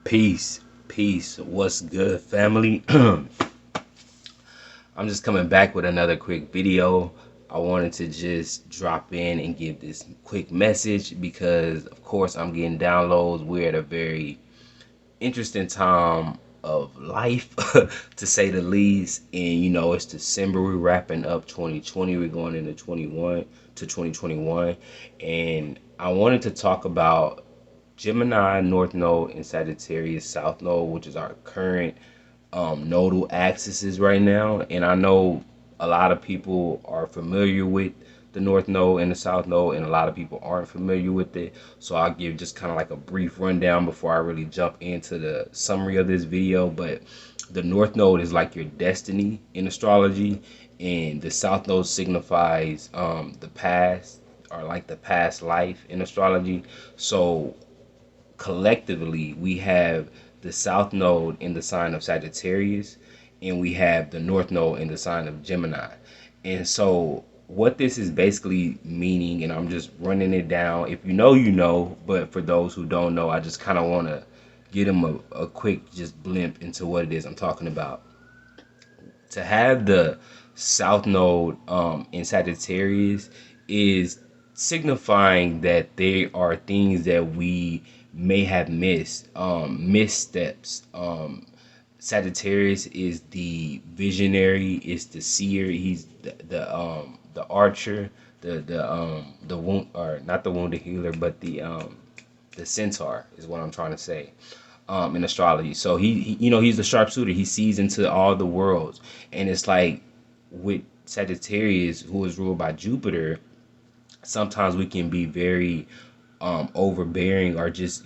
Peace, peace. What's good, family? I'm just coming back with another quick video. I wanted to just drop in and give this quick message because, of course, I'm getting downloads. We're at a very interesting time of life, to say the least. And it's December. We're wrapping up 2020. We're going into 2021, and I wanted to talk about Gemini North Node and Sagittarius South Node, which is our current nodal axes right now. And I know a lot of people are familiar with the North Node and the South Node, and a lot of people aren't familiar with it. So I'll give just kind of like a brief rundown before I really jump into the summary of this video. But the North Node is like your destiny in astrology, and the South Node signifies the past, or like the past life in astrology. So collectively, we have the South Node in the sign of Sagittarius, and we have the North Node in the sign of Gemini. And so, what this is basically meaning, and I'm just running it down. If you know, you know, but for those who don't know, I just kind of want to get them a quick just blimp into what it is I'm talking about. To have the South Node in Sagittarius is signifying that there are things that we may have missed, missteps. Sagittarius is the visionary, is the seer. He's the archer, the wound, or not the wounded healer, but the centaur is what I'm trying to say, in astrology. So he's the sharpshooter. He sees into all the worlds, and it's like with Sagittarius, who is ruled by Jupiter, sometimes we can be very overbearing, or just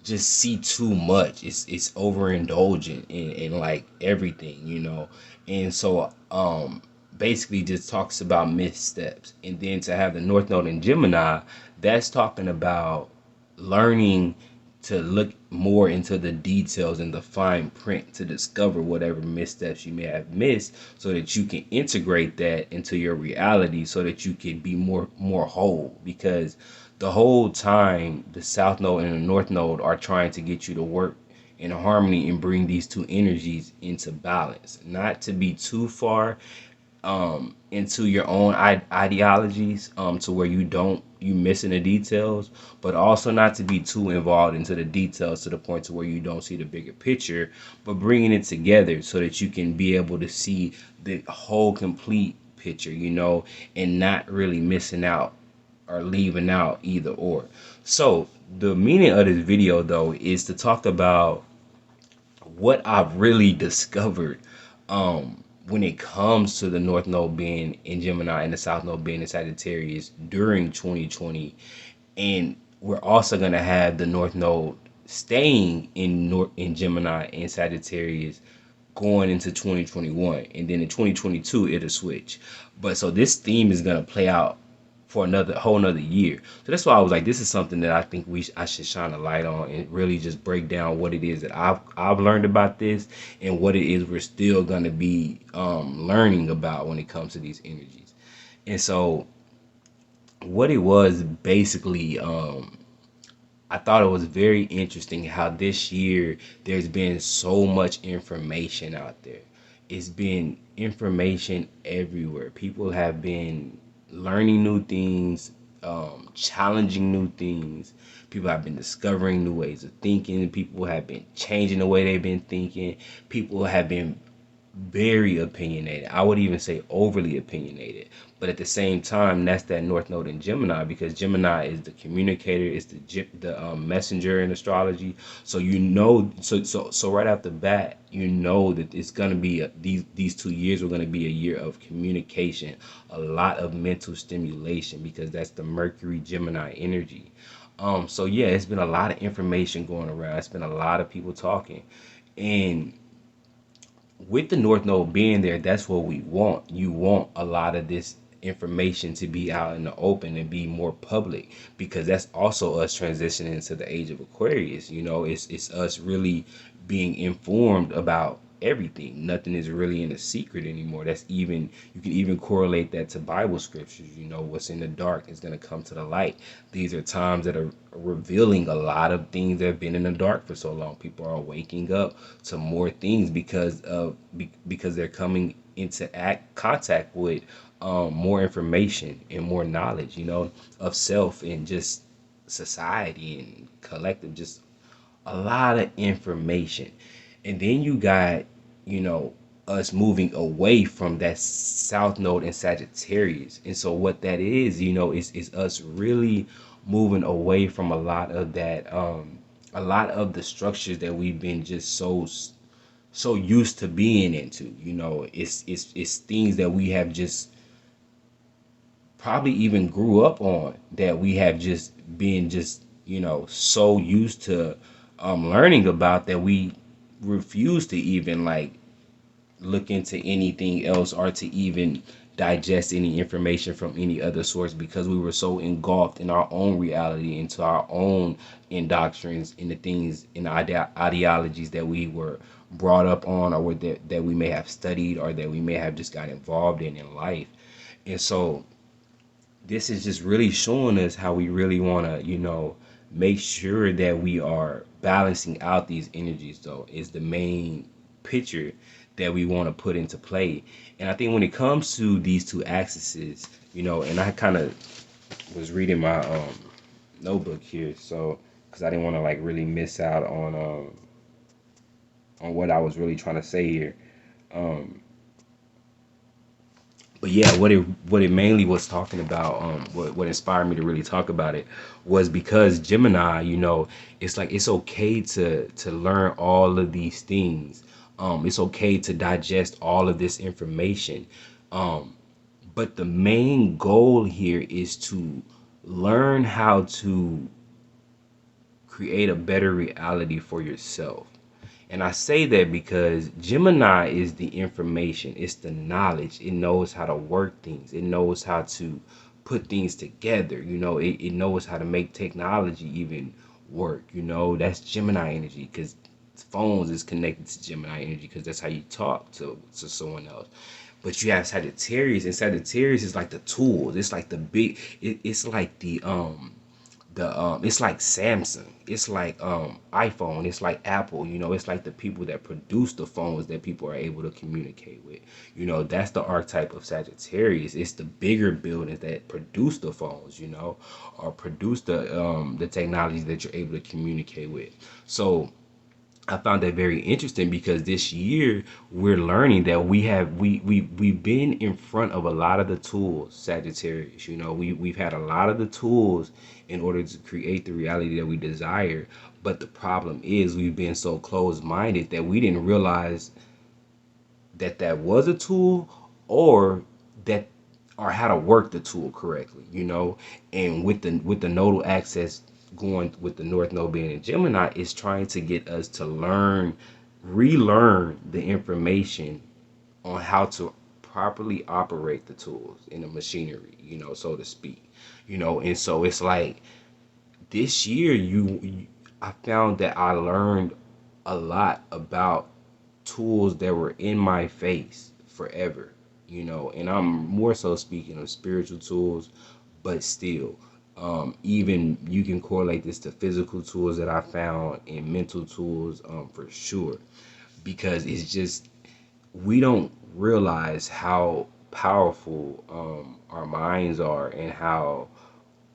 see too much. It's overindulgent in like everything. And so basically just talks about missteps. And then to have the North Node in Gemini, that's talking about learning to look more into the details and the fine print to discover whatever missteps you may have missed, so that you can integrate that into your reality, so that you can be more whole. Because the whole time the South Node and the North Node are trying to get you to work in harmony and bring these two energies into balance, not to be too far into your own ideologies, to where you missing the details, but also not to be too involved into the details to the point to where you don't see the bigger picture, but bringing it together so that you can be able to see the whole complete picture, and not really missing out or leaving out either or. So the meaning of this video, though, is to talk about what I've really discovered when it comes to the North Node being in Gemini and the South Node being in Sagittarius during 2020. And we're also going to have the North Node staying in Gemini and Sagittarius going into 2021, and then in 2022 it'll switch. But so this theme is going to play out for another whole another year. So that's why I was like, this is something that I think I should shine a light on and really just break down what it is that I've learned about this, and what it is we're still gonna be learning about when it comes to these energies. And so what it was basically, I thought it was very interesting how this year there's been so much information out there. It's been information everywhere. People have been learning new things, challenging new things. People have been discovering new ways of thinking. People have been changing the way they've been thinking. People have been very opinionated. I would even say overly opinionated. But at the same time, that's that North Node in Gemini, because Gemini is the communicator, is the messenger in astrology. So so right off the bat, that it's gonna be these 2 years are gonna be a year of communication, a lot of mental stimulation, because that's the Mercury Gemini energy. So yeah, it's been a lot of information going around. It's been a lot of people talking, and with the North Node being there, that's what we want. You want a lot of this information to be out in the open and be more public, because that's also us transitioning into the age of Aquarius. It's us really being informed about everything. Nothing is really in a secret anymore. That's even, you can even correlate that to Bible scriptures. You know, what's in the dark is going to come to the light. These are times that are revealing a lot of things that have been in the dark for so long. People are waking up to more things because they're coming into contact with more information and more knowledge, you know, of self and just society and collective, just a lot of information. And then you got, you know, us moving away from that South Node in Sagittarius. And so what that is, you know, is us really moving away from a lot of that, a lot of the structures that we've been just so used to being into. You know, it's things that we have just probably even grew up on, that we have just been just, you know, so used to learning about, that we refuse to even like look into anything else or to even digest any information from any other source, because we were so engulfed in our own reality, into our own indoctrines, in the things, in the ideologies that we were brought up on, or that we may have studied, or that we may have just got involved in life. And so this is just really showing us how we really want to, you know, make sure that we are balancing out these energies, though, is the main picture that we want to put into play. And I think when it comes to these two axes, you know, and I kind of was reading my notebook here, so because I didn't want to like really miss out on what I was really trying to say here. Um, but yeah, what it mainly was talking about, what inspired me to really talk about it, was because Gemini, you know, it's like it's okay to learn all of these things. It's okay to digest all of this information. Um, but the main goal here is to learn how to create a better reality for yourself. And I say that because Gemini is the information, it's the knowledge. It knows how to work things, it knows how to put things together. You know, it knows how to make technology even work. You know, that's Gemini energy, because phones is connected to Gemini energy, because that's how you talk to someone else. But you have Sagittarius, and Sagittarius is like the tools. It's like the big. It's like the it's like Samsung, it's like iPhone, it's like Apple, you know, it's like the people that produce the phones that people are able to communicate with. You know, that's the archetype of Sagittarius. It's the bigger buildings that produce the phones, you know, or produce the technologies that you're able to communicate with. So I found that very interesting, because this year we're learning that we've been in front of a lot of the tools, Sagittarius. You know, we've had a lot of the tools in order to create the reality that we desire. But the problem is we've been so closed-minded that we didn't realize that that was a tool, or that, or how to work the tool correctly, you know. And with the nodal access going with the North Node being in Gemini, is trying to get us to relearn the information on how to properly operate the tools in the machinery, you know, so to speak. You know, and so it's like this year I found that I learned a lot about tools that were in my face forever, you know. And I'm more so speaking of spiritual tools, but still, even you can correlate this to physical tools that I found, and mental tools, for sure, because it's just, we don't realize how powerful our minds are, and how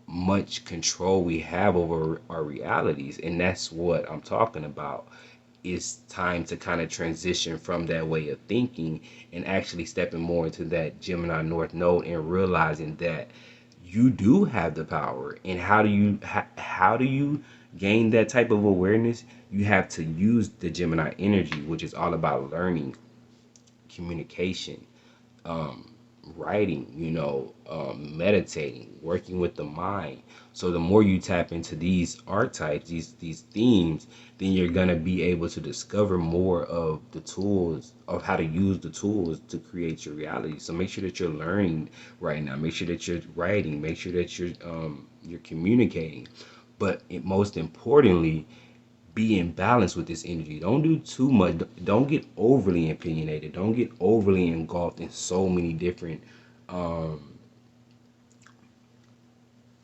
much control we have over our realities. And that's what I'm talking about. It's time to kind of transition from that way of thinking, and actually stepping more into that Gemini North Node, and realizing that you do have the power. And how do you gain that type of awareness? You have to use the Gemini energy, which is all about learning, communication, um, writing, you know, meditating, working with the mind. So the more you tap into these archetypes, these themes, then you're gonna be able to discover more of the tools, of how to use the tools to create your reality. So make sure that you're learning right now. Make sure that you're writing. Make sure that you're communicating. But most importantly, be in balance with this energy. Don't do too much. Don't get overly opinionated. Don't get overly engulfed in so many different um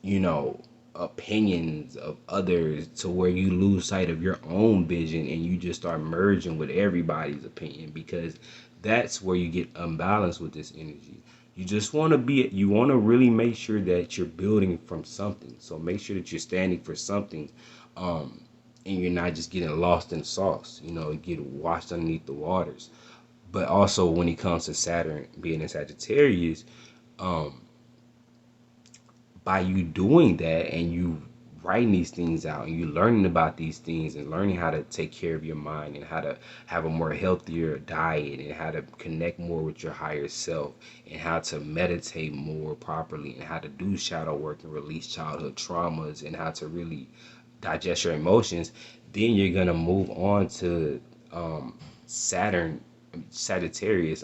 you know, opinions of others to where you lose sight of your own vision and you just start merging with everybody's opinion, because that's where you get unbalanced with this energy. You just want to you want to really make sure that you're building from something. So make sure that you're standing for something, um, and you're not just getting lost in sauce, get washed underneath the waters. But also when it comes to Saturn being in Sagittarius, um, by you doing that and you writing these things out and you learning about these things and learning how to take care of your mind and how to have a more healthier diet and how to connect more with your higher self and how to meditate more properly and how to do shadow work and release childhood traumas and how to really digest your emotions, then you're gonna move on to Saturn, Sagittarius,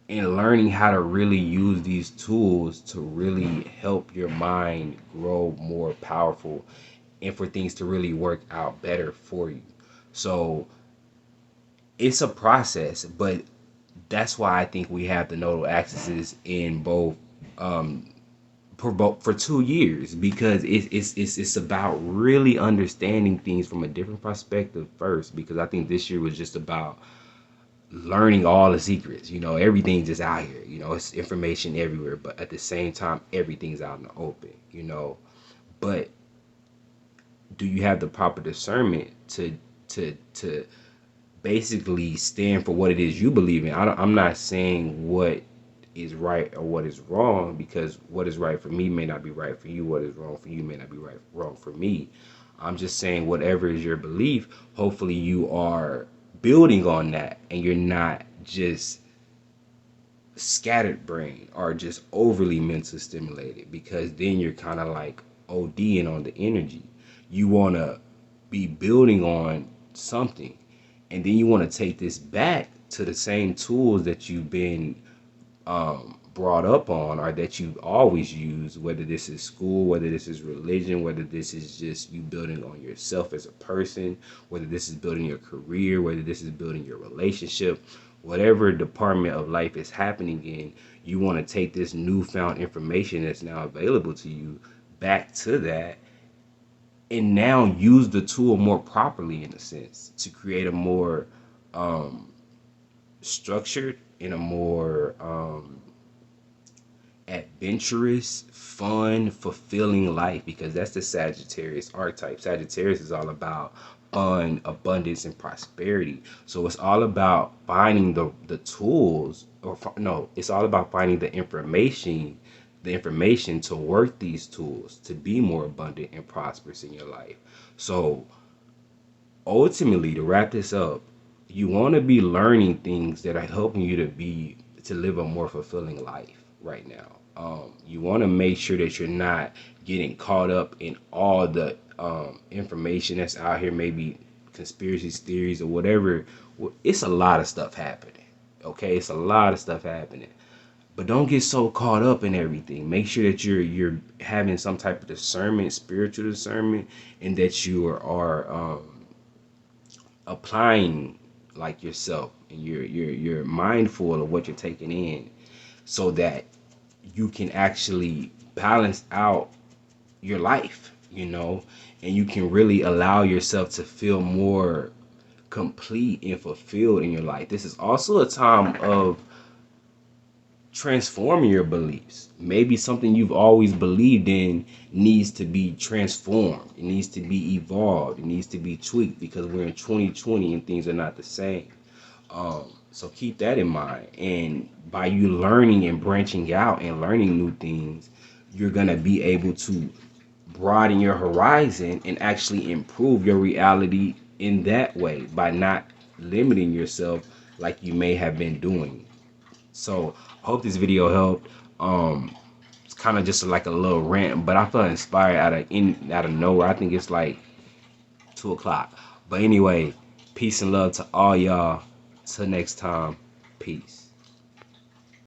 and learning how to really use these tools to really help your mind grow more powerful and for things to really work out better for you. So it's a process, but that's why I think we have the nodal axes in both um for 2 years, because it's about really understanding things from a different perspective first, because I think this year was just about learning all the secrets. Everything's just out here. It's information everywhere, but at the same time, everything's out in the open. But do you have the proper discernment to basically stand for what it is you believe in? I'm not saying what is right or what is wrong, because what is right for me may not be right for you. What is wrong for you may not be wrong for me. I'm just saying whatever is your belief, hopefully you are building on that and you're not just scattered brain or just overly mental stimulated, because then you're kind of like ODing on the energy. You want to be building on something, and then you want to take this back to the same tools that you've been brought up on or that you've always used, whether this is school, whether this is religion, whether this is just you building on yourself as a person, whether this is building your career, whether this is building your relationship, whatever department of life is happening in. You want to take this newfound information that's now available to you back to that, and now use the tool more properly, in a sense, to create a more structured and a more adventurous, fun, fulfilling life, because that's the Sagittarius archetype. Sagittarius is all about fun, abundance, and prosperity. So it's all about finding the tools, or no, it's all about finding the information to work these tools to be more abundant and prosperous in your life. So ultimately, to wrap this up, you want to be learning things that are helping you to live a more fulfilling life right now. You want to make sure that you're not getting caught up in all the information that's out here, maybe conspiracy theories or whatever. It's a lot of stuff happening. Okay, it's a lot of stuff happening. But don't get so caught up in everything. Make sure that you're having some type of discernment, spiritual discernment, and that you are applying like yourself, and you're mindful of what you're taking in, so that you can actually balance out your life, and you can really allow yourself to feel more complete and fulfilled in your life. This is also a time of transforming your beliefs. Maybe something you've always believed in needs to be transformed. It needs to be evolved. It needs to be tweaked, because we're in 2020 and things are not the same. So keep that in mind. And by you learning and branching out and learning new things, you're going to be able to broaden your horizon and actually improve your reality in that way, by not limiting yourself like you may have been doing. So I hope this video helped. It's kind of just like a little rant, but I felt inspired out of nowhere. I think it's like 2 o'clock. But anyway, peace and love to all y'all. Till next time, peace.